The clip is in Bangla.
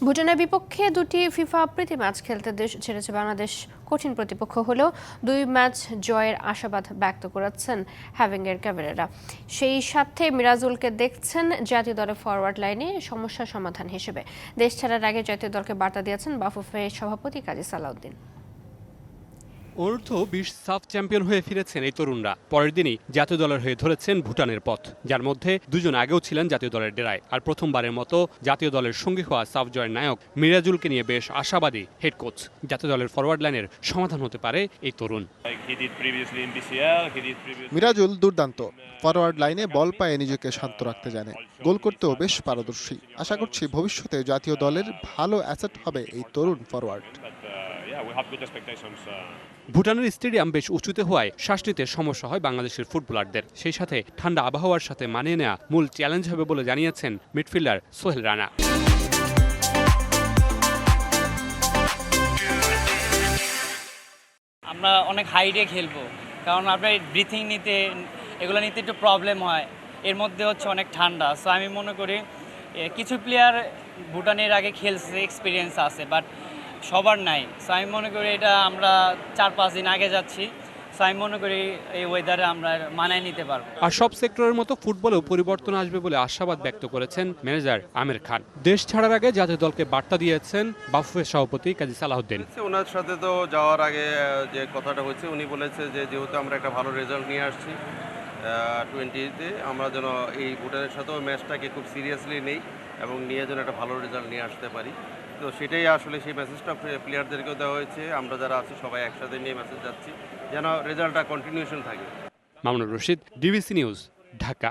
ভুটানের বিপক্ষে দুটি ফিফা প্রীতি ম্যাচ খেলতে দেশ ছেড়েছে বাংলাদেশ। কঠিন প্রতিপক্ষ হলেও 2 ম্যাচ জয়ের আশাবাদ ব্যক্ত করেছেন হ্যাভিংয়ের ক্যাবেরেরা। সেই সাথে মিরাজুলকে দেখছেন জাতীয় দলের ফরওয়ার্ড লাইনে সমস্যা সমাধান হিসেবে। দেশ ছাড়ার আগে জাতীয় দলকে বার্তা দিয়েছেন বাফুফের সভাপতি কাজী সালাউদ্দিন। অনূর্ধ্ব-20 সাফ চ্যাম্পিয়ন হয়ে ফিরেছেন এই তরুণরা। পরের দিনই জাতীয় দলের হয়ে ধরেছেন ভুটানের পথ, যার মধ্যে দুজন আগেও ছিলেন জাতীয় দলের ডেরায়। আর প্রথমবারের মতো জাতীয় দলের সঙ্গী হওয়া সাফ জয়ের নায়ক মিরাজুলকে নিয়ে বেশ আশাবাদী হেড কোচ। জাতীয় দলের ফরওয়ার্ড লাইনের সমাধান হতে পারে এই তরুণ। মিরাজুল দুর্দান্ত ফরওয়ার্ড লাইনে বল পায়ে নিজেকে শান্ত রাখতে জানে, গোল করতেও বেশ পারদর্শী। আশা করছি ভবিষ্যতে জাতীয় দলের ভালো অ্যাসেট হবে এই তরুণ ফরওয়ার্ড। ভুটানের স্টেডিয়াম বেশ উঁচুতে হওয়ায় শ্বাস নিতে সমস্যা হয় বাংলাদেশের ফুটবলারদের। সেই সাথে ঠান্ডা আবহাওয়ার সাথে মানিয়ে নেওয়া মূল চ্যালেঞ্জ হবে বলে জানিয়েছেন মিডফিল্ডার সোহেল রানা। আমরা অনেক হাইটে খেলবো, কারণ আপনার ব্রিথিং নিতে এগুলো নিতে একটু প্রবলেম হয়। এর মধ্যে হচ্ছে অনেক ঠান্ডা। সো আমি মনে করি কিছু প্লেয়ার ভুটানের আগে খেলছে, এক্সপিরিয়েন্স আছে, বাট সবার নাই। সো আমি মনে করি এটা আমরা 4-5 দিন আগে যাচ্ছি। সো আমি মনে করি এই ওয়েদারে আমরা মানায় নিতে পারবো। আর সব সেক্টরের মতো ফুটবলেও পরিবর্তন আসবে বলে আশাবাদ ব্যক্ত করেছেন ম্যানেজার আমির খান। দেশ ছাড়ার আগে জাতীয় দলকে বার্তা দিয়েছেন বাফুফের সভাপতি কাজী সালাউদ্দিন। ওনার সাথে তো যাওয়ার আগে যে কথাটা হচ্ছে, উনি বলেছে যে যেহেতু আমরা একটা ভালো রেজাল্ট নিয়ে আসছি 20-তে, আমরা যেন এই ভুটানের সাথেও ম্যাচটাকে খুব সিরিয়াসলি নেই এবং নিয়ে যেন একটা ভালো রেজাল্ট নিয়ে আসতে পারি। তো সেটাই আসলে সেই মেসেজটা প্লেয়ারদেরকেও দেওয়া হয়েছে। আমরা যারা আছি সবাই একসাথে নিয়ে মেসেজ যাচ্ছি যেন রেজাল্টটা কন্টিনিউশন থাকে। Mamunur Rashid, DBC news, Dhaka.